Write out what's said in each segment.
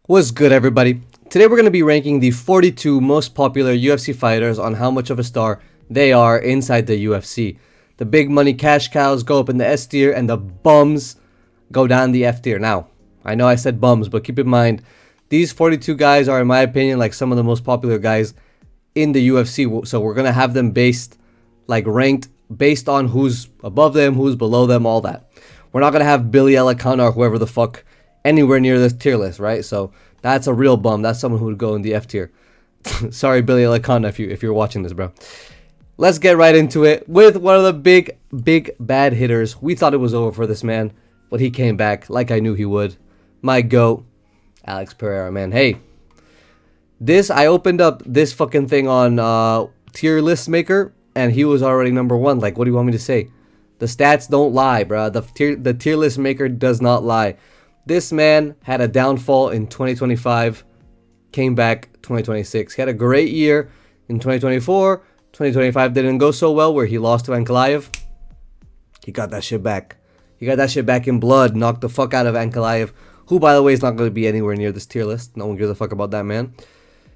What's good, everybody? Today we're going to be ranking the 42 most popular UFC fighters on how much of a star they are inside the UFC. The big money cash cows go up in the S tier and the bums go down the F tier. Now, I know I said bums, but keep in mind, these 42 guys are, in my opinion, like some of the most popular guys in the UFC. So we're going to have them ranked based on who's above them, who's below them, all that. We're not going to have Billy Ellicott or whoever the fuck anywhere near this tier list, right? So that's a real bum. That's someone who would go in the F tier. Sorry, Billy Ellicott, if you're watching this, bro. Let's get right into it with one of the big bad hitters. We thought it was over for this man, but he came back like I knew he would. My GOAT, Alex Pereira, man. Hey, I opened up this fucking thing on tier list maker, and he was already number one. Like, what do you want me to say? The stats don't lie, bro. The tier list maker does not lie. This man had a downfall in 2025, came back 2026. He had a great year in 2024. 2025 didn't go so well, where he lost to Ankalaev. He got that shit back. He got that shit back in blood, knocked the fuck out of Ankalaev, who, by the way, is not going to be anywhere near this tier list. No one gives a fuck about that man.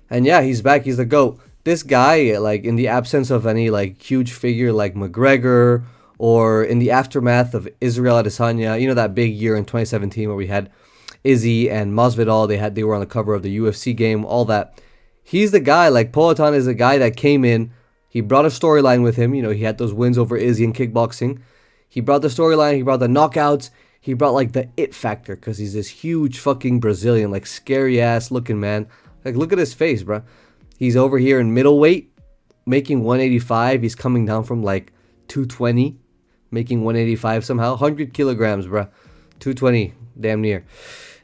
And yeah, he's back. He's the GOAT. This guy, like, in the absence of any, like, huge figure like McGregor, or in the aftermath of Israel Adesanya, you know, that big year in 2017 where we had Izzy and Masvidal, they were on the cover of the UFC game, all that. He's the guy. Like, Poatan is the guy that came in. He brought a storyline with him. You know, he had those wins over Izzy in kickboxing. He brought the storyline. He brought the knockouts. He brought, like, the it factor, because he's this huge fucking Brazilian, like, scary ass looking man. Like, look at his face, bro. He's over here in middleweight, making 185. He's coming down from, like, 220. Making 185 somehow. 100 kilograms, bruh. 220, damn near.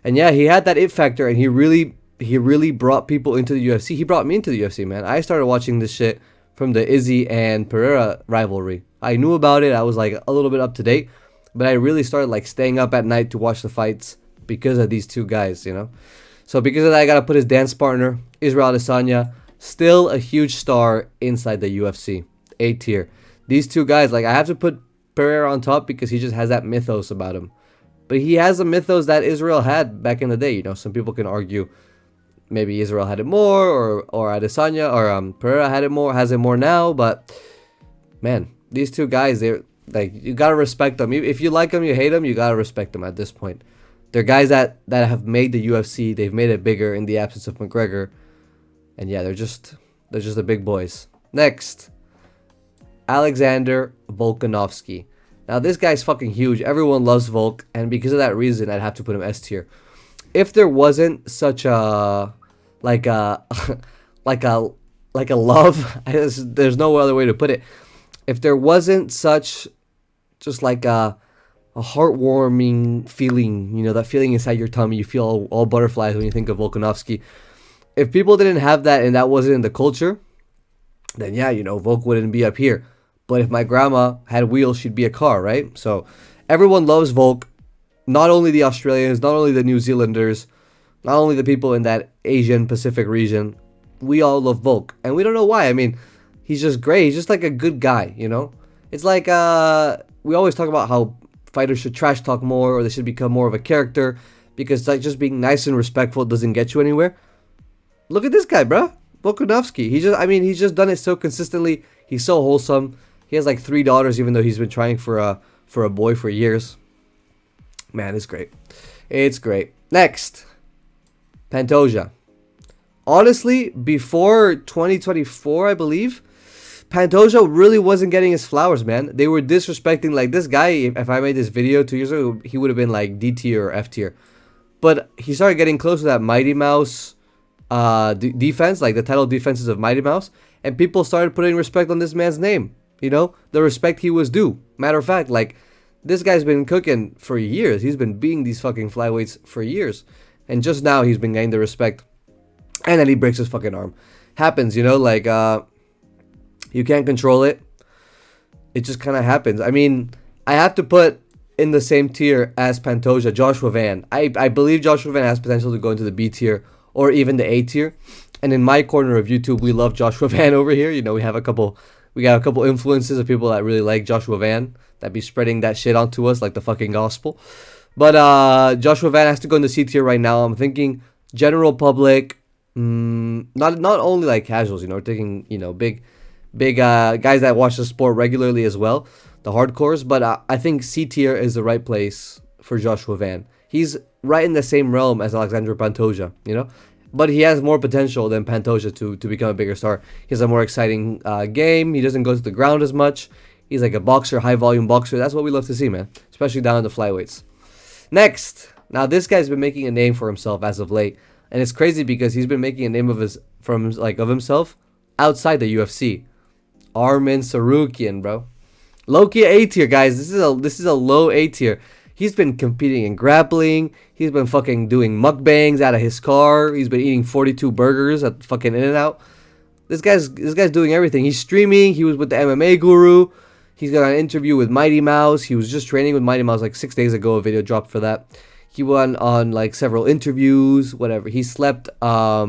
And yeah, he had that it factor, and he really brought people into the UFC. He brought me into the UFC, man. I started watching this shit from the Izzy and Pereira rivalry. I knew about it. I was like a little bit up to date, but I really started like staying up at night to watch the fights because of these two guys, you know. So because of that, I gotta put his dance partner, Israel Adesanya, still a huge star inside the UFC. A tier. These two guys, like, I have to put Pereira on top because he just has that mythos about him. But he has a mythos that Israel had back in the day. You know, some people can argue maybe Israel had it more, or Adesanya or Pereira has it more now. But man, these two guys, they're like, you gotta respect them. If you like them, you hate them, you gotta respect them at this point. They're guys that have made the UFC. They've made it bigger in the absence of McGregor. And yeah, they're just the big boys. Next, Alexander Volkanovski. Now, this guy's fucking huge. Everyone loves Volk, and because of that reason, I'd have to put him S tier. If there wasn't such a like a love, there's no other way to put it. If there wasn't such just like a heartwarming feeling, you know, that feeling inside your tummy, you feel all butterflies when you think of Volkanovski. If people didn't have that and that wasn't in the culture, then yeah, you know, Volk wouldn't be up here. But if my grandma had wheels, she'd be a car, right? So everyone loves Volk. Not only the Australians, not only the New Zealanders, not only the people in that Asian Pacific region. We all love Volk. And we don't know why. I mean, he's just great. He's just like a good guy, you know? It's like, we always talk about how fighters should trash talk more, or they should become more of a character, because like just being nice and respectful doesn't get you anywhere. Look at this guy, bro. Volkanovski. He's just done it so consistently. He's so wholesome. He has like 3 daughters, even though he's been trying for a boy for years. Man, it's great. It's great. Next, Pantoja. Honestly, before 2024, I believe, Pantoja really wasn't getting his flowers, man. They were disrespecting, like, this guy. If I made this video 2 years ago, he would have been like D tier or F tier. But he started getting close to that Mighty Mouse defense, like the title defenses of Mighty Mouse, and people started putting respect on this man's name. You know, the respect he was due. Matter of fact, like, this guy's been cooking for years. He's been beating these fucking flyweights for years. And just now he's been getting the respect. And then he breaks his fucking arm. Happens, you know, like, you can't control it. It just kind of happens. I mean, I have to put in the same tier as Pantoja, Joshua Van. I believe Joshua Van has potential to go into the B tier or even the A tier. And in my corner of YouTube, we love Joshua Van over here. You know, we got a couple influences of people that really like Joshua Van, that be spreading that shit onto us like the fucking gospel. But Joshua Van has to go in the C tier right now. I'm thinking General public, not only like casuals, we're taking, big guys that watch the sport regularly as well, the hardcores. But I think C tier is the right place for Joshua Van. He's right in the same realm as Alexandre Pantoja, but he has more potential than Pantoja to become a bigger star. He has a more exciting game. He doesn't go to the ground as much. He's like a boxer, high volume boxer. That's what we love to see, man, especially down in the flyweights. Next, now this guy's been making a name for himself as of late, and it's crazy because he's been making a name of himself outside the UFC. Armin Sarukian, bro. Low-key A tier, guys. This is a low A tier. He's been competing in grappling. He's been fucking doing mukbangs out of his car. He's been eating 42 burgers at fucking In-N-Out. This guy's doing everything. He's streaming. He was with the MMA guru. He's got an interview with Mighty Mouse. He was just training with Mighty Mouse like 6 days ago. A video dropped for that. He went on like several interviews, whatever. He slept a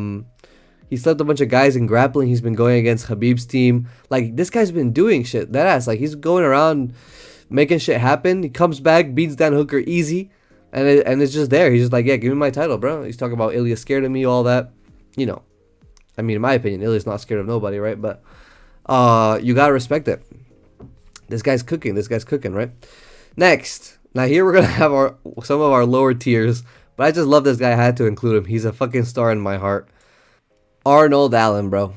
bunch of guys in grappling. He's been going against Khabib's team. Like, this guy's been doing shit. That ass. Like, he's going around making shit happen. He comes back, beats Dan Hooker easy, and it's just there. He's just like, yeah, give me my title, bro. He's talking about Ilya's scared of me, all that. I mean, in my opinion, Ilya's not scared of nobody, right? But you gotta respect it. This guy's cooking. Right? Next. Now here we're gonna have some of our lower tiers, but I just love this guy. I had to include him. He's a fucking star in my heart. Arnold Allen, bro.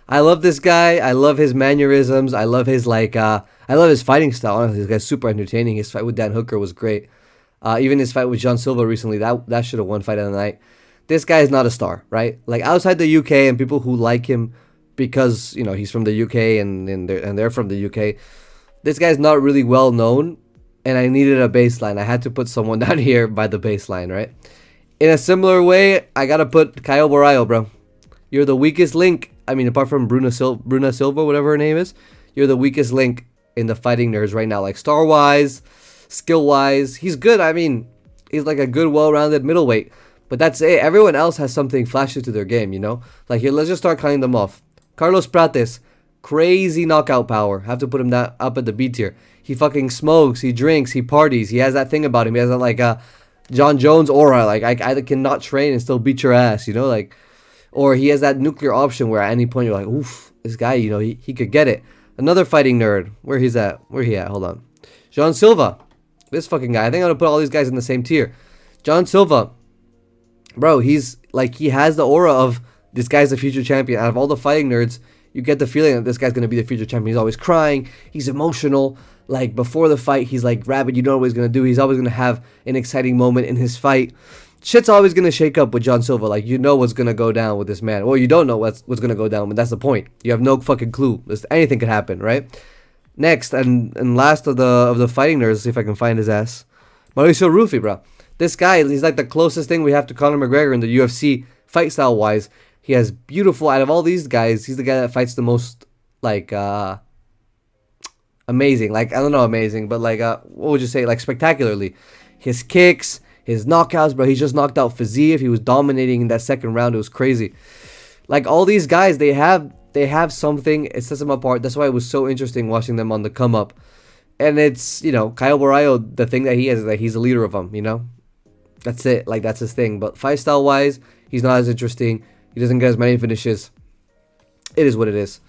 I love this guy. I love his mannerisms. I love his I love his fighting style. Honestly, this guy's super entertaining. His fight with Dan Hooker was great. Even his fight with John Silva recently, that should have won fight of the night. This guy is not a star, right? Like, outside the UK and people who like him because he's from the UK and they're from the UK. This guy's not really well known, and I needed a baseline. I had to put someone down here by the baseline, right? In a similar way, I gotta put Caio Borralho, bro. You're the weakest link. I mean, apart from Bruna Silva, whatever her name is, you're the weakest link in the fighting nerds right now. Like, star-wise, skill-wise, he's good. I mean, he's like a good, well-rounded middleweight. But that's it. Everyone else has something flashy to their game, Like, here, let's just start counting them off. Carlos Prates, crazy knockout power. Have to put him up at the B tier. He fucking smokes, he drinks, he parties. He has that thing about him. He has that, like, John Jones aura. Like, I cannot train and still beat your ass, Like, or he has that nuclear option where at any point you're like, oof, this guy, he could get it. Another fighting nerd. Where he at? Hold on. John Silva. This fucking guy. I think I'm going to put all these guys in the same tier. John Silva. Bro, he's like, he has the aura of this guy's the future champion. Out of all the fighting nerds, you get the feeling that this guy's going to be the future champion. He's always crying. He's emotional. Like, before the fight, he's like rabid. You know what he's going to do. He's always going to have an exciting moment in his fight. Shit's always going to shake up with John Silva. Like, you know what's going to go down with this man. Well, you don't know what's going to go down, but that's the point. You have no fucking clue. Anything could happen, right? Next, and last of the fighting nerds, see if I can find his ass. Mauricio Rufy, bro. This guy, he's like the closest thing we have to Conor McGregor in the UFC, fight style-wise. He has beautiful, out of all these guys, he's the guy that fights the most, like, amazing. Like, I don't know amazing, but like, what would you say? Like, spectacularly. His kicks, his knockouts, bro. He just knocked out Fiziev. He was dominating in that second round. It was crazy. Like, all these guys, they have something. It sets them apart. That's why it was so interesting watching them on the come up. And it's, Caio Borralho, the thing that he has is that he's a leader of them, That's it. Like, that's his thing. But fight style wise, he's not as interesting. He doesn't get as many finishes. It is what it is.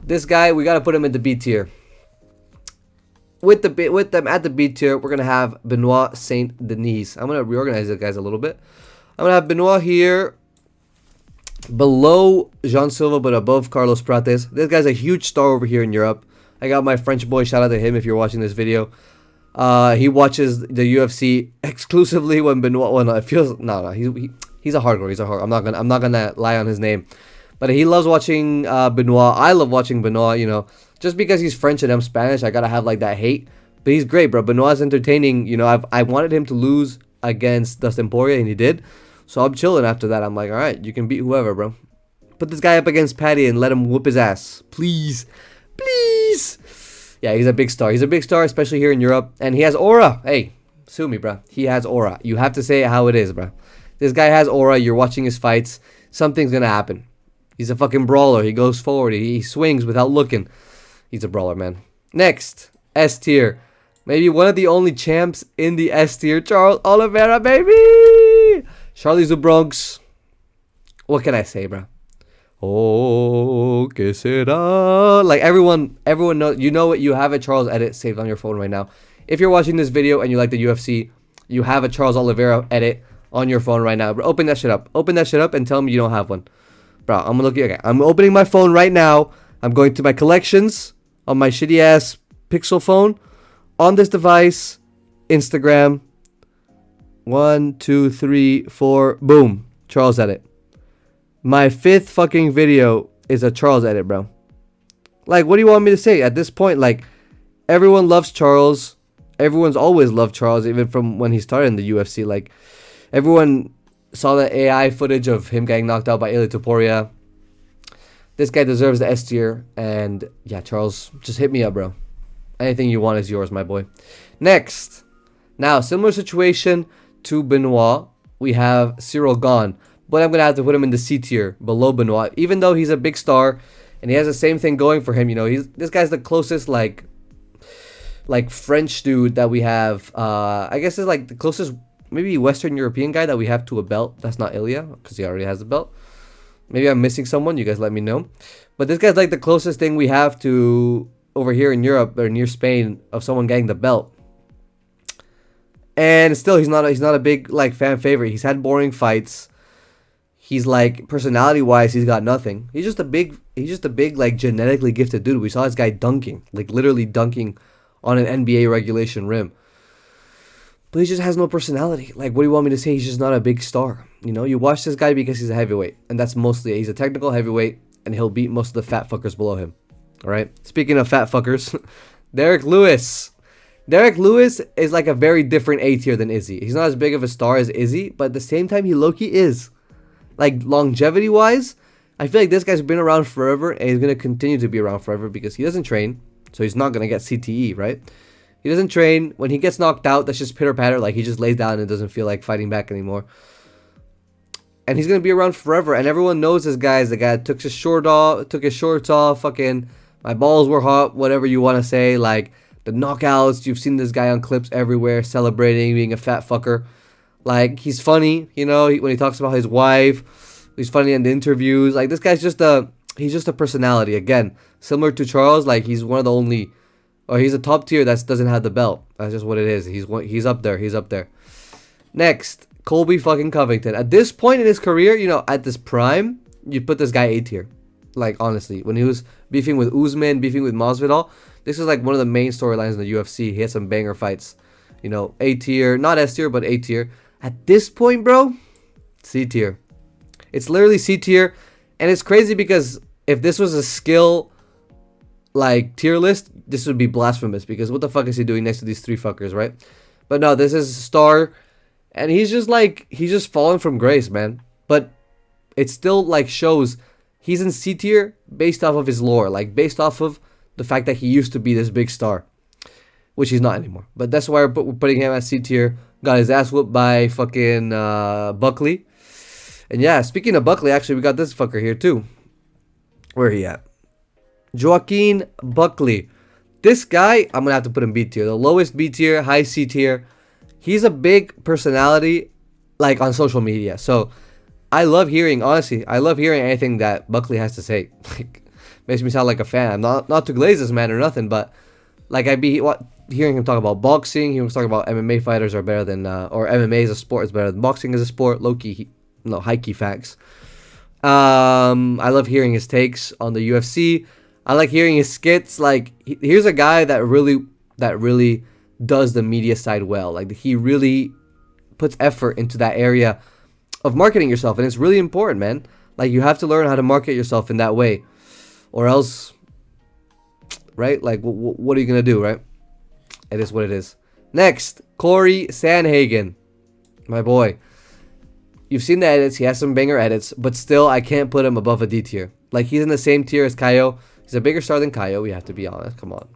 This guy, we gotta put him in the B tier. With them at the B tier, we're gonna have Benoit Saint Denis. I'm gonna reorganize the guys a little bit. I'm gonna have Benoit here below Jean Silva, but above Carlos Prates. This guy's a huge star over here in Europe. I got my French boy. Shout out to him if you're watching this video. He watches the UFC exclusively when Benoit. Well, no, it feels no. He's a hardcore. He's a hardcore. I'm not gonna lie on his name, but he loves watching Benoit. I love watching Benoit. Just because he's French and I'm Spanish, I gotta have like that hate. But he's great, bro. Benoit's entertaining. I wanted him to lose against Dustin Poirier, and he did. So I'm chilling after that. I'm like, all right, you can beat whoever, bro. Put this guy up against Paddy and let him whoop his ass, please. Yeah, he's a big star. He's a big star, especially here in Europe. And he has aura. Hey, sue me, bro. He has aura. You have to say it how it is, bro. This guy has aura. You're watching his fights. Something's going to happen. He's a fucking brawler. He goes forward. He swings without looking. He's a brawler, man. Next, S tier. Maybe one of the only champs in the S tier. Charles Oliveira, baby. Charlie's the Bronx. What can I say, bro? Oh, que será? Like everyone knows. You know what? You have a Charles edit saved on your phone right now. If you're watching this video and you like the UFC, you have a Charles Oliveira edit on your phone right now. Bro, open that shit up. Open that shit up and tell me you don't have one. Bro, I'm looking. Okay, I'm opening my phone right now. I'm going to my collections on my shitty ass Pixel phone. On this device, Instagram. 1, 2, 3, 4. Boom. Charles edit. My 5th fucking video is a Charles edit, bro. Like, what do you want me to say? At this point, like, everyone loves Charles. Everyone's always loved Charles, even from when he started in the UFC. Like, everyone saw the AI footage of him getting knocked out by Ilia Topuria. This guy deserves the S tier. And, yeah, Charles, just hit me up, bro. Anything you want is yours, my boy. Next. Now, similar situation to Benoit. We have Cyril Gahn. But I'm going to have to put him in the C tier below Benoit. Even though he's a big star and he has the same thing going for him. You know, this guy's the closest, like French dude that we have. I guess is like the closest maybe Western European guy that we have to a belt. That's not Ilya because he already has the belt. Maybe I'm missing someone. You guys let me know. But this guy's like the closest thing we have to over here in Europe or near Spain of someone getting the belt. And still, he's not a big like fan favorite. He's had boring fights. He's like personality-wise, he's got nothing. He's just a big like genetically gifted dude. We saw this guy dunking, like literally dunking on an NBA regulation rim. But he just has no personality. Like, what do you want me to say? He's just not a big star. You know, you watch this guy because he's a heavyweight, and that's mostly he's a technical heavyweight, and he'll beat most of the fat fuckers below him. All right. Speaking of fat fuckers, Derek Lewis. Derek Lewis is like a very different A tier than Izzy. He's not as big of a star as Izzy, but at the same time, he low-key is. Like, longevity-wise, I feel like this guy's been around forever, and he's going to continue to be around forever because he doesn't train, so he's not going to get CTE, right? He doesn't train. When he gets knocked out, that's just pitter-patter. Like, he just lays down and doesn't feel like fighting back anymore. And he's going to be around forever, and everyone knows this guy is the guy that took his shorts off, fucking, my balls were hot, whatever you want to say, like, the knockouts. You've seen this guy on clips everywhere, celebrating, being a fat fucker. Like, he's funny, you know, when he talks about his wife. He's funny in the interviews. Like, this guy's he's just a personality. Again, similar to Charles, like, he's one of the only, or he's a top tier that doesn't have the belt. That's just what it is. He's up there. He's up there. Next, Colby fucking Covington. At this point in his career, you know, at this prime, you put this guy A tier. Like, honestly, when he was beefing with Usman, beefing with Masvidal, this is like one of the main storylines in the UFC. He had some banger fights. You know, A tier, not S tier, but A tier. At this point, bro, C tier. It's literally C tier. And it's crazy because if this was a skill, like, tier list, this would be blasphemous. Because what the fuck is he doing next to these three fuckers, right? But no, this is a star. And he's just fallen from grace, man. But it still, like, shows he's in C tier based off of his lore. Like, based off of the fact that he used to be this big star. Which he's not anymore. But that's why we're putting him at C tier. Got his ass whooped by fucking Buckley. And yeah, speaking of Buckley, actually, we got this fucker here too. Where he at? Joaquin Buckley. This guy, I'm going to have to put him B tier. The lowest B tier, high C tier. He's a big personality, like, on social media. So, I love hearing, honestly, I love hearing anything that Buckley has to say. Like, makes me sound like a fan. I'm not to glaze this man or nothing, but, like, hearing him talk about boxing. He was talking about MMA fighters are better than, or MMA as a sport is better than boxing as a sport. Low-key, high-key facts. I love hearing his takes on the UFC. I like hearing his skits. Like, here's a guy that really does the media side well. Like, he really puts effort into that area of marketing yourself, and it's really important, man. Like, you have to learn how to market yourself in that way, or else, right? Like, what are you gonna do, right? It is what it is. Next, Corey Sandhagen, my boy. You've seen the edits. He has some banger edits, but still, I can't put him above a D tier. Like, he's in the same tier as Kaio. He's a bigger star than Kaio. We have to be honest. Come on.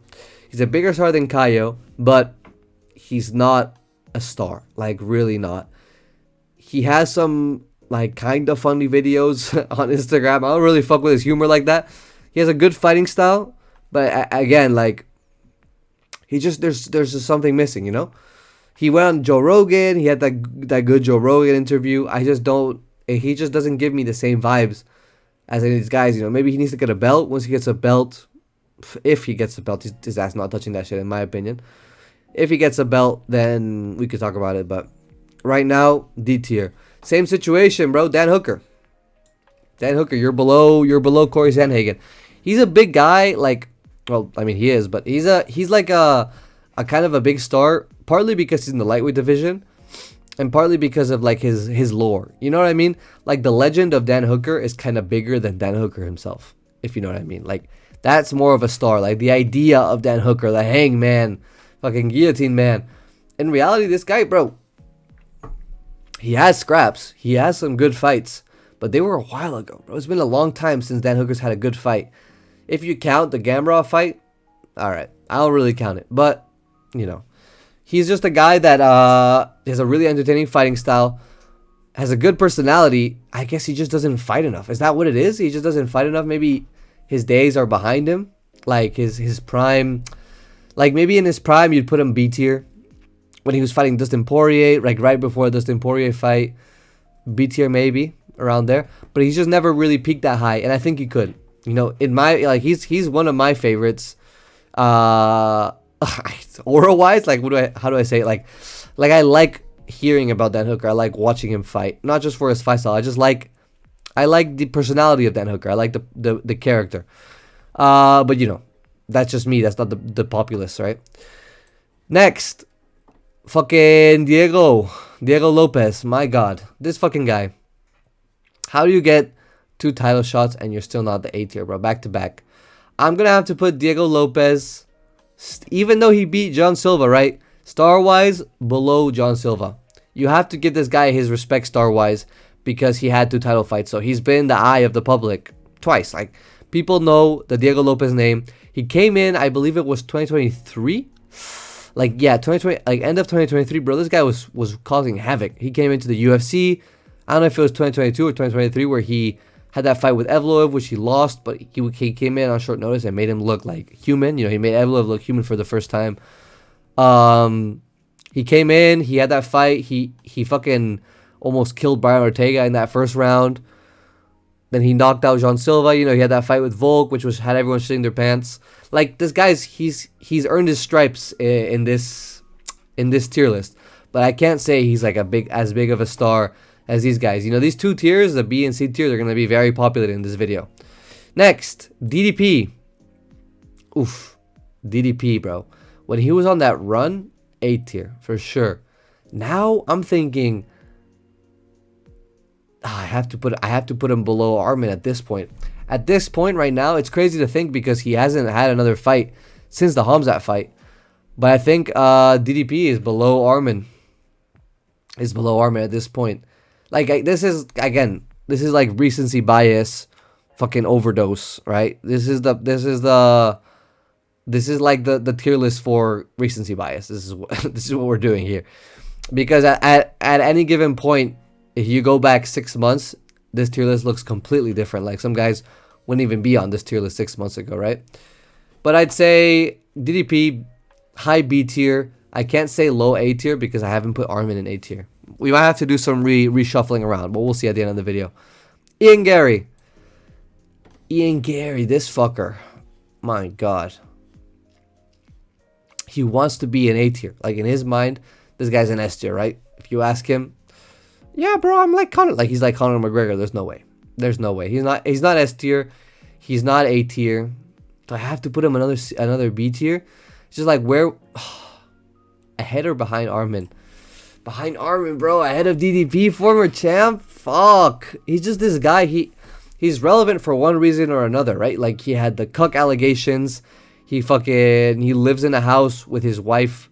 He's a bigger star than Kaio, but he's not a star. Like, really not. He has some, like, kind of funny videos on Instagram. I don't really fuck with his humor like that. He has a good fighting style, but again, like, he just there's just something missing, you know. He went on Joe Rogan. He had that good Joe Rogan interview. I just don't. He just doesn't give me the same vibes as any of these guys. You know, maybe he needs to get a belt. Once he gets a belt, if he gets a belt, his ass not touching that shit, in my opinion. If he gets a belt, then we could talk about it. But right now, D tier. Same situation, bro. Dan Hooker. Dan Hooker, you're below Corey Sandhagen. He's a big guy, like, well, I mean he is, but he's like a kind of a big star, partly because he's in the lightweight division, and partly because of like his lore. You know what I mean? Like the legend of Dan Hooker is kind of bigger than Dan Hooker himself, if you know what I mean. Like that's more of a star. Like the idea of Dan Hooker, the hangman, fucking guillotine man. In reality, this guy, bro, he has scraps. He has some good fights. But they were a while ago, bro. It's been a long time since Dan Hooker's had a good fight. If you count the Gamrot fight, alright. I don't really count it. But, you know. He's just a guy that has a really entertaining fighting style. Has a good personality. I guess he just doesn't fight enough. Is that what it is? He just doesn't fight enough? Maybe his days are behind him? Like his prime. Like maybe in his prime you'd put him B tier. When he was fighting Dustin Poirier. Like right before the Dustin Poirier fight. B tier maybe. Around there, but he's just never really peaked that high, and I think he could. You know, in my like, he's one of my favorites. Aura wise, like how do I say it? Like I like hearing about Dan Hooker. I like watching him fight, not just for his fight style. I like the personality of Dan Hooker. I like the character. But you know, that's just me. That's not the populace, right? Next, fucking Diego Lopez. My God, this fucking guy. How do you get 2 title shots and you're still not the A tier, bro? Back to back. I'm going to have to put Diego Lopez, even though he beat John Silva, right? Star-wise, below John Silva. You have to give this guy his respect star-wise because he had 2 title fights. So he's been in the eye of the public twice. Like, people know the Diego Lopez name. He came in, I believe it was 2023. Like, yeah, 2020, like end of 2023, bro. This guy was causing havoc. He came into the UFC. I don't know if it was 2022 or 2023 where he had that fight with Evloev, which he lost, but he came in on short notice and made him look like human. You know, he made Evloev look human for the first time. He came in, he had that fight. He fucking almost killed Brian Ortega in that first round. Then he knocked out John Silva. You know, he had that fight with Volk, which had everyone shitting their pants. Like this guy's, he's earned his stripes in this tier list. But I can't say he's like as big of a star as these guys. You know, these 2 tiers, the B and C tiers, are going to be very popular in this video. Next, DDP. Oof. DDP, bro. When he was on that run, A tier, for sure. Now, I'm thinking, I have to put him below Armin at this point. At this point right now, it's crazy to think because he hasn't had another fight since the Hamzat fight. But I think DDP is below Armin. Is below Armin at this point. Like, this is like recency bias, fucking overdose, right? This is like the tier list for recency bias. This is what we're doing here, because at any given point, if you go back 6 months, this tier list looks completely different. Like some guys wouldn't even be on this tier list 6 months ago, right? But I'd say DDP high B tier. I can't say low A tier because I haven't put Armin in A tier. We might have to do some reshuffling around, but we'll see at the end of the video. Ian Gary, this fucker. My God. He wants to be an A tier. Like in his mind, this guy's an S tier, right? If you ask him, yeah, bro, I'm like Conor. Like he's like Conor McGregor. There's no way. He's not S tier. He's not A tier. Do I have to put him another B tier? It's just like where ahead or behind Armin? Behind Armin, bro. Ahead of DDP, former champ. Fuck. He's just this guy. He's relevant for one reason or another, right? Like he had the cuck allegations. He lives in a house with his wife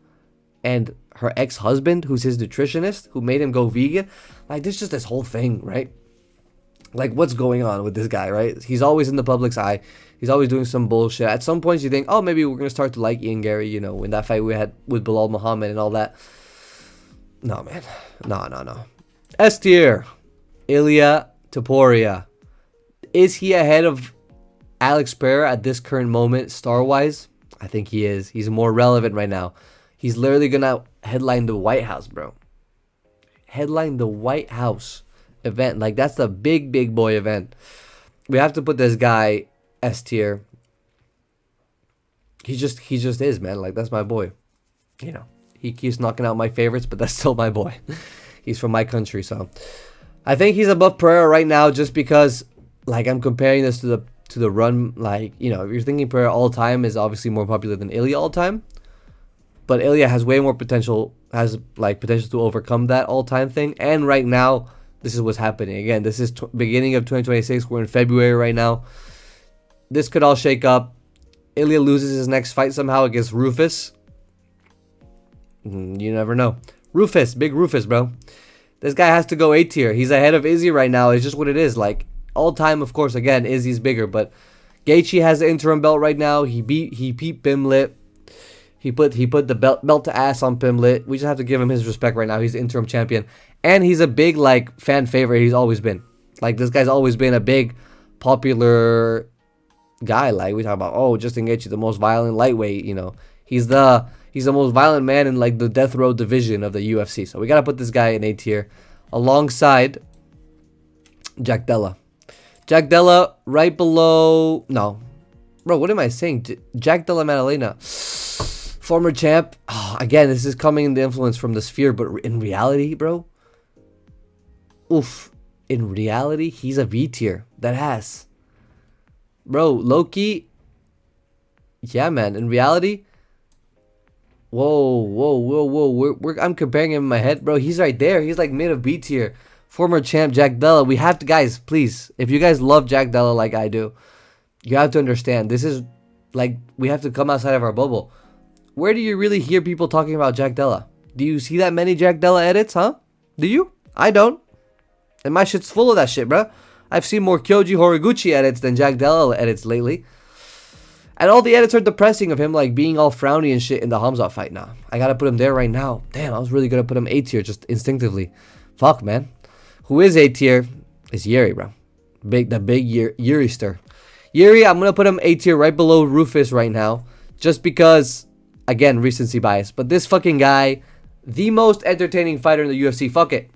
and her ex-husband, who's his nutritionist, who made him go vegan. Like there's just this whole thing, right? Like what's going on with this guy, right? He's always in the public's eye. He's always doing some bullshit. At some points you think, oh, maybe we're gonna start to like Ian Gary, you know, in that fight we had with Bilal Muhammad and all that. No, man. No. S tier. Ilia Topuria. Is he ahead of Alex Pereira at this current moment, star-wise? I think he is. He's more relevant right now. He's literally gonna headline the White House, bro. Headline the White House event. Like, that's the big boy event. We have to put this guy S tier. He just is, man. Like, that's my boy. You know, he keeps knocking out my favorites, but that's still my boy. He's from my country, so I think he's above Pereira right now, just because, like, I'm comparing this to the run. Like, you know, if you're thinking Pereira all time is obviously more popular than Ilya all time, but Ilya has way more potential, has like potential to overcome that all time thing. And right now, this is what's happening. Again, this is beginning of 2026. We're in February right now. This could all shake up. Ilya loses his next fight somehow against Rufus. You never know. Rufus, big Rufus, bro. This guy has to go A tier. He's ahead of Izzy right now. It's just what it is. Like, all time, of course, again, Izzy's bigger, but Gaethje has the interim belt right now. He beat Pimlet. He put the belt to ass on Pimlet. We just have to give him his respect right now. He's the interim champion, and he's a big, like, fan favorite. He's always been. Like, this guy's always been a big, popular guy. Like, we talk about, oh, Justin Gaethje, the most violent lightweight. You know, he's the most violent man in, like, the death row division of the UFC. So we gotta put this guy in A tier, alongside Jack Della. Jack Della right below. No, bro, what am I saying? Jack Della Maddalena, former champ. Oh, again, this is coming in the influence from the Sphere, but in reality, bro, oof. In reality, he's a V tier. That has, bro, Loki. Yeah, man. In reality, whoa. I'm comparing him in my head, bro. He's right there. He's like mid of B tier. Former champ Jack Della. We have to, guys, please, if you guys love Jack Della like I do, you have to understand, this is like, we have to come outside of our bubble. Where do you really hear people talking about Jack Della? Do you see that many Jack Della edits, huh? Do you? I don't. And my shit's full of that shit, bro. I've seen more Kyoji Horiguchi edits than Jack Della edits lately. And all the edits are depressing of him, like, being all frowny and shit in the Hamzat fight now. I gotta put him there right now. Damn, I was really gonna put him A tier just instinctively. Fuck, man. Who is A tier is Yuri, bro. The big Yuri-ster. Yuri, I'm gonna put him A tier right below Rufus right now. Just because, again, recency bias. But this fucking guy, the most entertaining fighter in the UFC. Fuck it.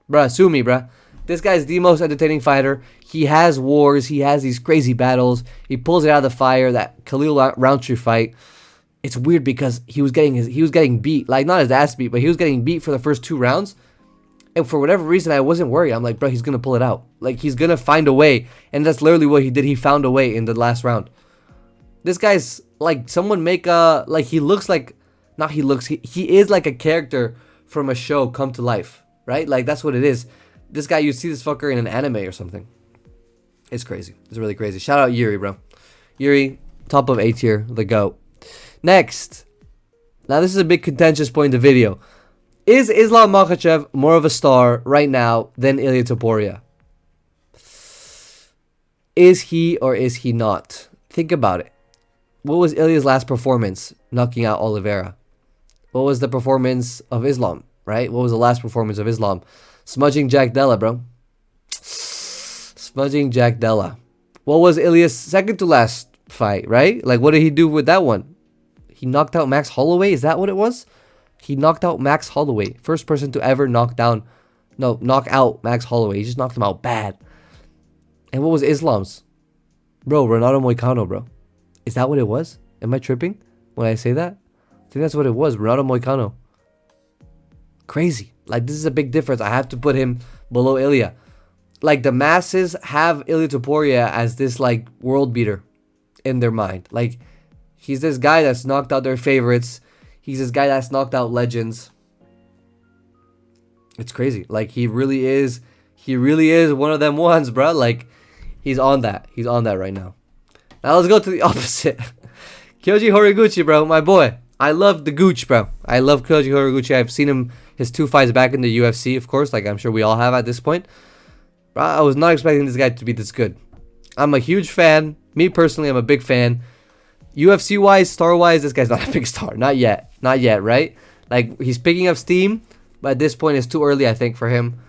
Bruh, sue me, bruh. This guy's the most entertaining fighter. He has wars. He has these crazy battles. He pulls it out of the fire. That Khalil Roundtree fight. It's weird because he was getting beat. Like, not his ass beat, but he was getting beat for the first 2 rounds. And for whatever reason, I wasn't worried. I'm like, bro, he's going to pull it out. Like, he's going to find a way. And that's literally what he did. He found a way in the last round. This guy's, like, someone make a, like, he looks like, not he looks, he is like a character from a show come to life, right? Like, that's what it is. This guy, you see this fucker in an anime or something. It's crazy. It's really crazy. Shout out Yuri, bro. Yuri, top of A tier, the GOAT. Next. Now, this is a big contentious point in the video. Is Islam Makhachev more of a star right now than Ilia Topuria? Is he or is he not? Think about it. What was Ilya's last performance knocking out Oliveira? What was the performance of Islam, right? What was the last performance of Islam? Smudging Jack Della, bro. Smudging Jack Della. What was Ilya's second to last fight, right? Like, what did he do with that one? He knocked out Max Holloway? Is that what it was? He knocked out Max Holloway. First person to ever knock out Max Holloway. He just knocked him out bad. And what was Islam's? Bro, Renato Moicano, bro. Is that what it was? Am I tripping when I say that? I think that's what it was. Renato Moicano. Crazy. Like, this is a big difference. I have to put him below Ilya. Like, the masses have Ilia Topuria as this, like, world beater in their mind. Like, he's this guy that's knocked out their favorites. He's this guy that's knocked out legends. It's crazy. Like, he really is one of them ones, bro. Like, he's on that. He's on that right now. Now, let's go to the opposite. Kyoji Horiguchi, bro, my boy. I love the Gooch, bro. I love Kyoji Horiguchi. I've seen him, his 2 fights back in the UFC, of course. Like, I'm sure we all have at this point. Bro, I was not expecting this guy to be this good. I'm a huge fan. Me, personally, I'm a big fan. UFC-wise, star-wise, this guy's not a big star. Not yet. Not yet, right? Like, he's picking up steam, but at this point, it's too early, I think, for him.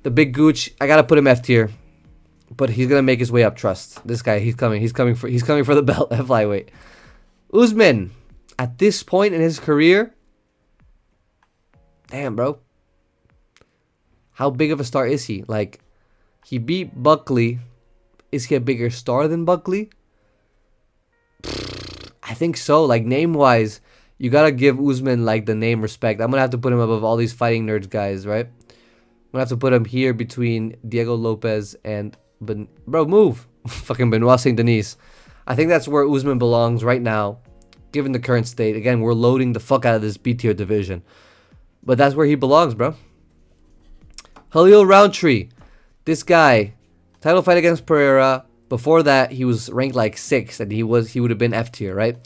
The big Gooch, I gotta put him F tier. But he's gonna make his way up, trust. This guy, he's coming for the belt at flyweight. Usman, at this point in his career, Damn, bro. How big of a star is he? Like, he beat Buckley. Is he a bigger star than Buckley? I think so. Like, name-wise, you gotta give Usman, like, the name respect. I'm gonna have to put him above all these fighting nerds guys, right? I'm gonna have to put him here between Diego Lopez and... Bro, move! Fucking Benoit Saint Denis. I think that's where Usman belongs right now, given the current state. Again, we're loading the fuck out of this B-tier division. But that's where he belongs, bro. Khalil Roundtree. This guy, title fight against Pereira. Before that, he was ranked like 6th, and he would have been F tier, right?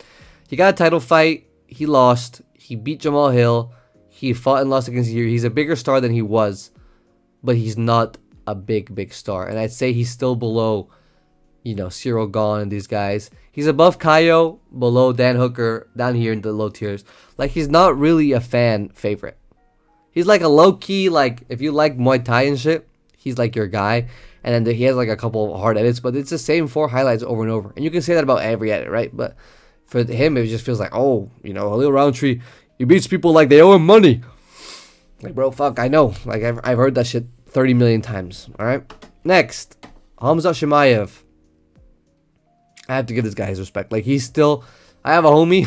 He got a title fight. He lost. He beat Jamal Hill. He fought and lost against Yuri. He's a bigger star than he was, but he's not a big star. And I'd say he's still below, you know, Cyril Gahn and these guys. He's above Kaio, below Dan Hooker, down here in the low tiers. Like, he's not really a fan favorite. He's like a low-key, like, if you like Muay Thai and shit, he's like your guy. And then he has like a couple of hard edits, but it's the same 4 highlights over and over. And you can say that about every edit, right? But for him, it just feels like, oh, you know, Khalil Roundtree, he beats people like they owe him money. Like, bro, fuck, I know. Like, I've heard that shit 30 million times, all right? Next, Hamza Chimaev. I have to give this guy his respect. Like, he's still... I have a homie.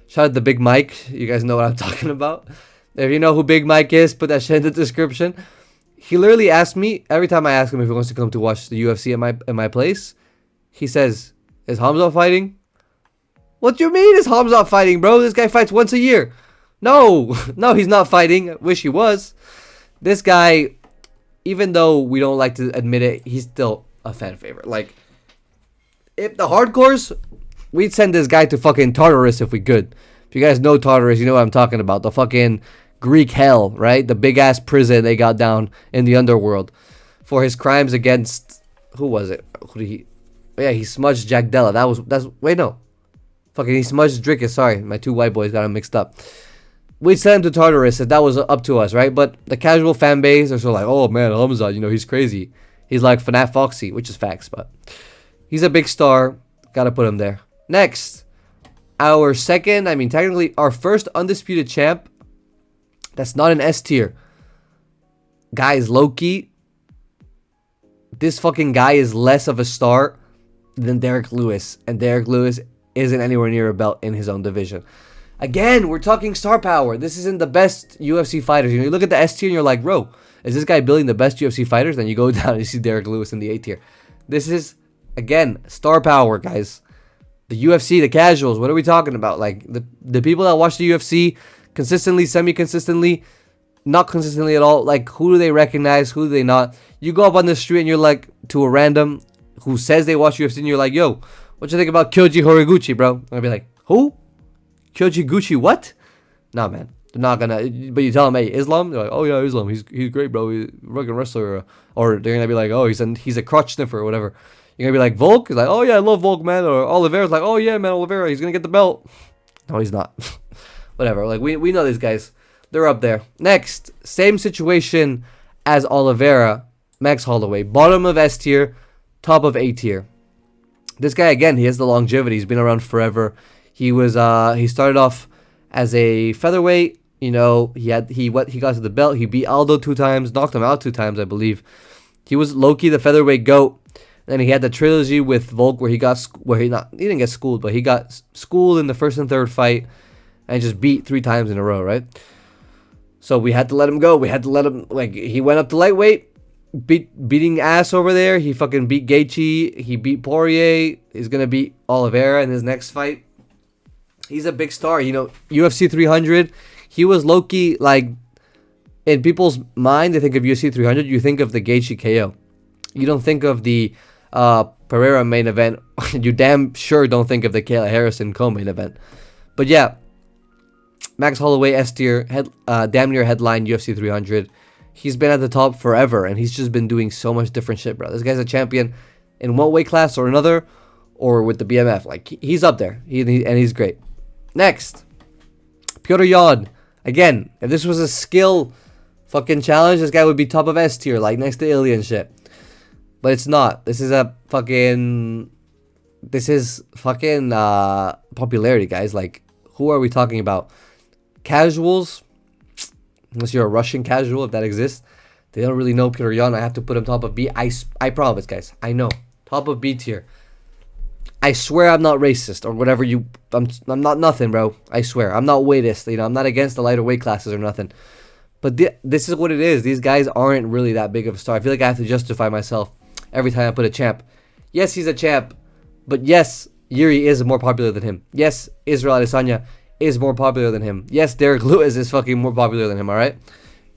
Shout out to Big Mike. You guys know what I'm talking about. If you know who Big Mike is, put that shit in the description. He literally asked me, every time I ask him if he wants to come to watch the UFC at my place, he says, is Hamza fighting? What do you mean is Hamza fighting, bro? This guy fights once a year. No, no, he's not fighting. I wish he was. This guy, even though we don't like to admit it, he's still a fan favorite. Like, if the hardcores, we'd send this guy to fucking Tartarus if we could. If you guys know Tartarus, you know what I'm talking about. The fucking Greek hell, right? The big ass prison they got down in the underworld for his crimes against, who was it? He smudged Jack Della. Wait, no. Fucking, he smudged Drickus. Sorry, my 2 white boys got him mixed up. We'd send him to Tartarus if that was up to us, right? But the casual fan base are sort of like, oh man, Hamza, you know, he's crazy. He's like Fnat Foxy, which is facts, but he's a big star. Gotta put him there. Next, our second, I mean, technically, our first undisputed champ that's not an S tier. Guys, low-key, this fucking guy is less of a star than Derek Lewis. And Derek Lewis isn't anywhere near a belt in his own division. Again, we're talking star power. This isn't the best UFC fighters. You know, you look at the S tier and you're like, bro, is this guy building the best UFC fighters? Then you go down and you see Derek Lewis in the A tier. This is, again, star power, guys. The UFC, the casuals, what are we talking about? Like, the people that watch the UFC consistently, semi-consistently, not consistently at all. Like, who do they recognize? Who do they not? You go up on the street and you're like, to a random who says they watch UFC and you're like, yo, what you think about Kyoji Horiguchi, bro? I'm gonna be like, who? Kyoji Gucci, what? Nah, man. They're not gonna, but you tell them, hey, Islam? They're like, oh yeah, Islam. He's great, bro. He's a rugged wrestler. Or they're gonna be like, oh, he's a crotch sniffer or whatever. You're gonna be like, Volk? He's like, oh yeah, I love Volk, man. Or Oliveira's like, oh yeah, man, Oliveira, he's gonna get the belt. No, he's not. Whatever. Like, we know these guys. They're up there. Next, same situation as Oliveira, Max Holloway. Bottom of S tier, top of A tier. This guy, again, he has the longevity. He's been around forever. He was he started off as a featherweight. You know, he got to the belt. He beat Aldo 2 times, knocked him out 2 times, I believe. He was low-key the featherweight GOAT. Then he had the trilogy with Volk where he didn't get schooled, but he got schooled in the first and third fight and just beat 3 times in a row, right? So we had to let him go. We had to let him, like, he went up to lightweight, beating ass over there. He fucking beat Gaethje. He beat Poirier. He's going to beat Oliveira in his next fight. He's a big star. You know, UFC 300, he was low-key, like, in people's mind, they think of UFC 300, you think of the Gaethje KO. You don't think of the Pereira main event. You damn sure don't think of the Kayla Harrison co-main event. But yeah, Max Holloway, S tier, damn near headline UFC 300. He's been at the top forever, and he's just been doing so much different shit, bro. This guy's a champion in one weight class or another, or with the BMF. Like, he's up there, and he's great. Next, Petr Yan. Again, if this was a skill fucking challenge, this guy would be top of S tier, like next to Ilya and shit. But it's not. This is fucking popularity, guys. Like, who are we talking about? Casuals, unless you're a Russian casual, if that exists. They don't really know Petr Yan. I have to put him top of B. I promise, guys. I know. Top of B tier. I swear I'm not racist or whatever you... I'm not nothing, bro. I swear. I'm not weightist. You know, I'm not against the lighter weight classes or nothing. But this is what it is. These guys aren't really that big of a star. I feel like I have to justify myself every time I put a champ. Yes, he's a champ. But yes, Yuri is more popular than him. Yes, Israel Adesanya is more popular than him. Yes, Derek Lewis is fucking more popular than him, alright?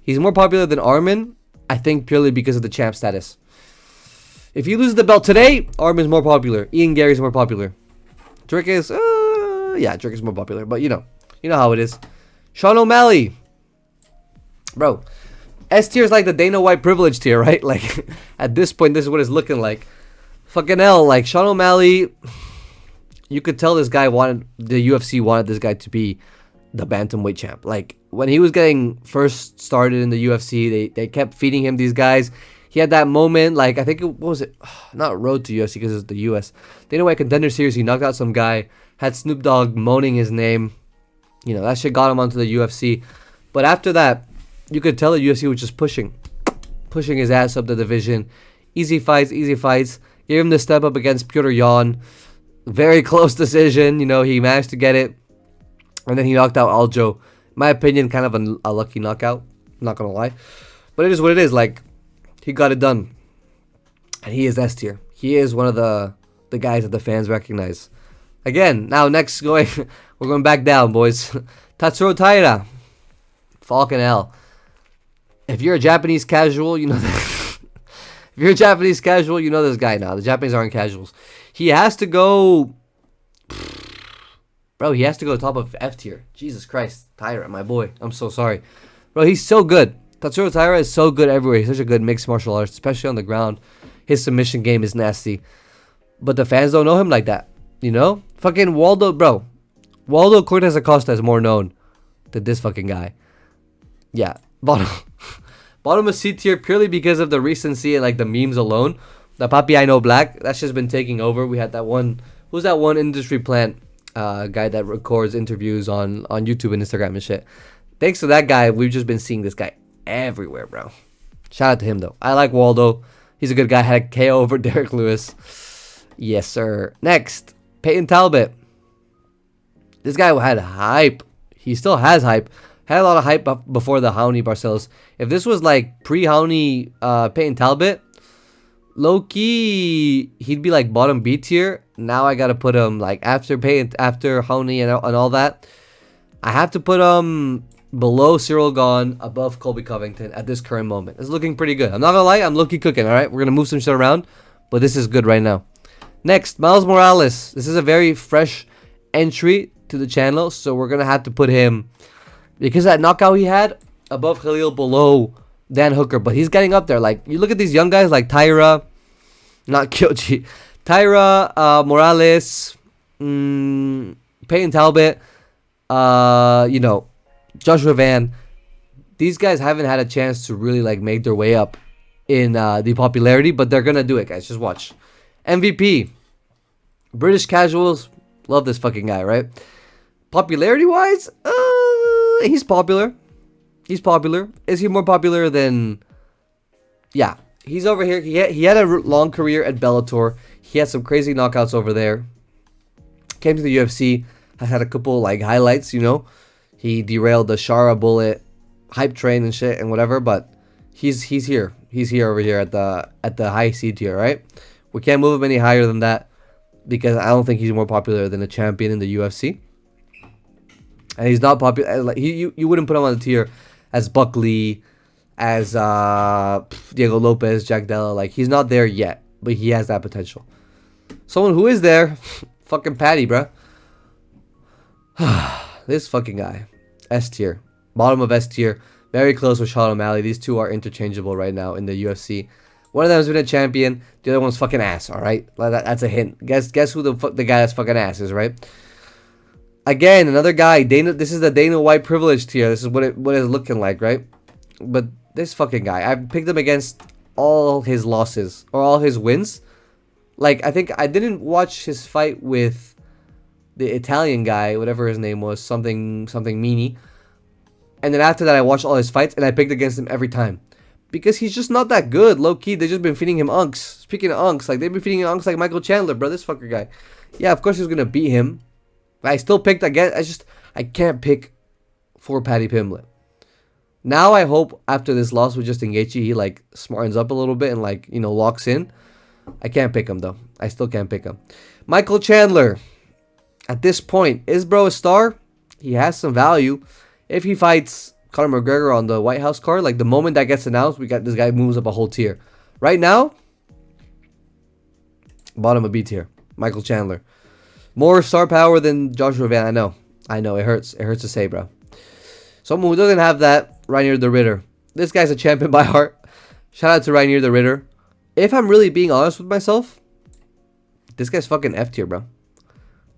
He's more popular than Armin, I think purely because of the champ status. If he loses the belt today, Armin's more popular. Ian Gary's more popular. Drake is, Drake is more popular. But you know how it is. Sean O'Malley. Bro, S tier is like the Dana White privilege tier, right? Like, at this point, this is what it's looking like. Fucking hell, like, Sean O'Malley, you could tell this guy the UFC wanted this guy to be the bantamweight champ. Like, when he was getting first started in the UFC, they kept feeding him these guys. He had that moment, like, I think, what was it? Not Road to UFC, because it's the US. Dana White Contender Series, he knocked out some guy, had Snoop Dogg moaning his name. You know, that shit got him onto the UFC. But after that, you could tell the UFC was just pushing his ass up the division. Easy fights. Gave him the step up against Petr Yan. Very close decision. You know, he managed to get it. And then he knocked out Aljo. In my opinion, kind of a lucky knockout. I'm not going to lie. But it is what it is. Like, he got it done. And he is S tier. He is one of the guys that the fans recognize. Again, now next we're going back down, boys. Tatsuro Taira. Fucking hell. If you're a Japanese casual, you know that. If you're a Japanese casual, you know this guy now. The Japanese aren't casuals. He has to go... Bro, he has to go top of F tier. Jesus Christ. Taira, my boy. I'm so sorry. Bro, he's so good. Tatsuro Taira is so good everywhere. He's such a good mixed martial artist, especially on the ground. His submission game is nasty. But the fans don't know him like that. You know? Fucking Waldo, bro. Waldo Cortez Acosta is more known than this fucking guy. Yeah. Bottom of C tier purely because of the recency and like the memes alone. The Papi I Know Black, that's just been taking over. We had that one, who's that one industry plant guy that records interviews on YouTube and Instagram and shit. Thanks to that guy, we've just been seeing this guy everywhere, bro. Shout out to him though. I like Waldo. He's a good guy. Had a KO over Derek Lewis. Yes, sir. Next, Peyton Talbot. This guy had hype. He still has hype. Had a lot of hype before the Raoni Barcelos. If this was like pre-Raoni Peyton Talbot, low-key, he'd be like bottom B tier. Now I gotta put him like after Raoni and all that. I have to put him below Cyril Gahn, above Colby Covington at this current moment. It's looking pretty good. I'm not gonna lie, I'm low-key cooking, alright? We're gonna move some shit around, but this is good right now. Next, Miles Morales. This is a very fresh entry to the channel, so we're gonna have to put him, because that knockout he had, above Khalil, below Dan Hooker. But he's getting up there. Like, you look at these young guys like Taira, not Kyoji, Taira, Morales, Peyton Talbot, you know, Joshua Van. These guys haven't had a chance to really like make their way up in the popularity, but they're gonna do it, guys. Just watch. MVP, British casuals, love this fucking guy, right? Popularity wise, he's popular. He's popular. Is he more popular than... Yeah. He's over here. He had a long career at Bellator. He had some crazy knockouts over there. Came to the UFC. Has had a couple like highlights, you know. He derailed the Shara Bullet hype train and shit and whatever. But he's here. He's here over here at the high C tier, right? We can't move him any higher than that, because I don't think he's more popular than a champion in the UFC. And he's not popular. Like, you wouldn't put him on the tier as Buckley, as Diego Lopez, Jack Della. Like, he's not there yet, but he has that potential. Someone who is there, fucking Patty, bruh. This fucking guy. S tier. Bottom of S tier. Very close with Sean O'Malley. These two are interchangeable right now in the UFC. One of them has been a champion. The other one's fucking ass, alright? That's a hint. Guess who the guy that's fucking ass is, right? Again, another guy. This is the Dana White privilege tier. This is what it's looking like, right? But this fucking guy, I picked him against all his losses or all his wins. Like, I think I didn't watch his fight with the Italian guy, whatever his name was, something Meany. And then after that, I watched all his fights, and I picked against him every time. Because he's just not that good. Low-key, they've just been feeding him unks. Speaking of unks, like, they've been feeding him unks like Michael Chandler, bro. This fucker guy. Yeah, of course he was going to beat him. But I still picked again. I can't pick for Paddy Pimblett. Now I hope after this loss with Justin Gaethje, he, like, smartens up a little bit and, like, you know, locks in. I can't pick him, though. I still can't pick him. Michael Chandler. At this point, is bro a star? He has some value. If he fights Conor McGregor on the White House card, like the moment that gets announced, we got this guy moves up a whole tier. Right now, bottom of B tier. Michael Chandler. More star power than Joshua Van. I know. It hurts. It hurts to say, bro. Someone who doesn't have that, Reinier the Ritter. This guy's a champion by heart. Shout out to Reinier the Ritter. If I'm really being honest with myself, this guy's fucking F tier, bro.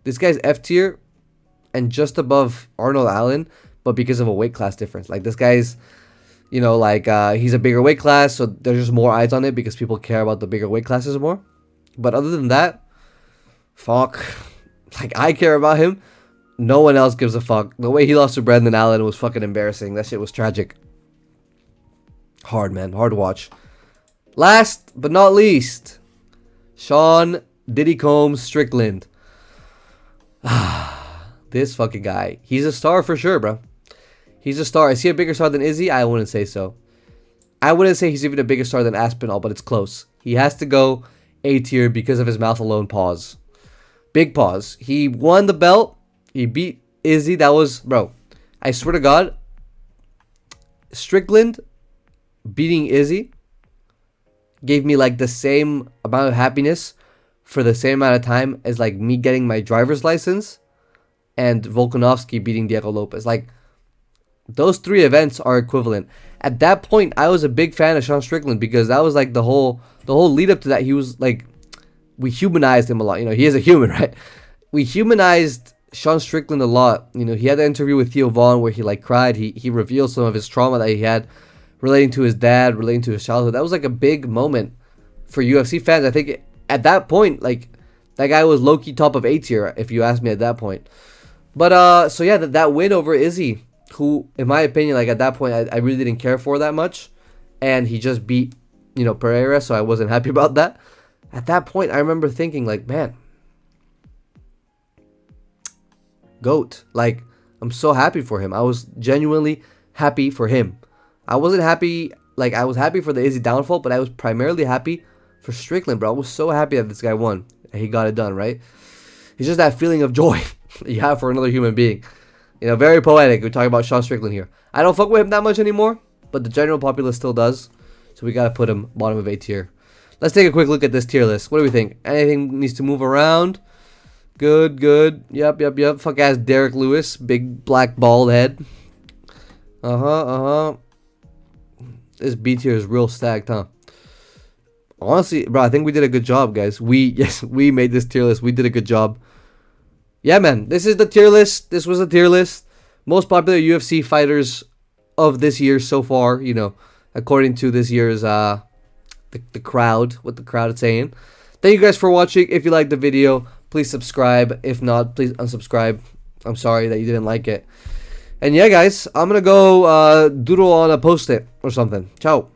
This guy's F tier and just above Arnold Allen, but because of a weight class difference. Like, this guy's, you know, like, he's a bigger weight class, so there's just more eyes on it because people care about the bigger weight classes more. But other than that, fuck. Like, I care about him. No one else gives a fuck. The way he lost to Brendan Allen was fucking embarrassing. That shit was tragic. Hard, man. Hard to watch. Last but not least, Sean Diddy Combs Strickland. This fucking guy. He's a star for sure, bro. He's a star. Is he a bigger star than Izzy? I wouldn't say so. I wouldn't say he's even a bigger star than Aspinall, but it's close. He has to go A tier because of his mouth alone. Pause. Big pause. He won the belt. He beat Izzy. That was, bro, I swear to God, Strickland beating Izzy gave me like the same amount of happiness for the same amount of time as like me getting my driver's license and Volkanovski beating Diego Lopez. Like, those three events are equivalent. At that point, I was a big fan of Sean Strickland because that was like the whole lead up to that. He was like, we humanized him a lot. You know, he is a human, right? We humanized Sean Strickland a lot. You know, he had an interview with Theo Vaughn where he like cried. He revealed some of his trauma that he had relating to his dad, relating to his childhood. That was like a big moment for UFC fans. I think at that point, like, that guy was low-key top of A tier, if you ask me at that point. But, so yeah, that win over Izzy, who, in my opinion, like, at that point, I really didn't care for that much. And he just beat, you know, Pereira, so I wasn't happy about that. At that point, I remember thinking, like, man, GOAT. Like, I'm so happy for him. I was genuinely happy for him. I wasn't happy, like, I was happy for the Izzy downfall, but I was primarily happy for Strickland, bro. I was so happy that this guy won. And he got it done, right? It's just that feeling of joy that you have for another human being. You know, very poetic. We're talking about Sean Strickland here. I don't fuck with him that much anymore, but the general populace still does. So we gotta put him bottom of A tier. Let's take a quick look at this tier list. What do we think? Anything needs to move around? Good, good. Yep. Fuck ass Derek Lewis. Big black bald head. This B tier is real stacked, huh? Honestly, bro, I think we did a good job, guys. We made this tier list. We did a good job. Yeah, man. This is the tier list. This was the tier list. Most popular UFC fighters of this year so far, you know, according to this year's the crowd, what the crowd is saying. Thank you guys for watching. If you liked the video, please subscribe. If not, please unsubscribe. I'm sorry that you didn't like it. And yeah, guys, I'm gonna go doodle on a post-it or something. Ciao.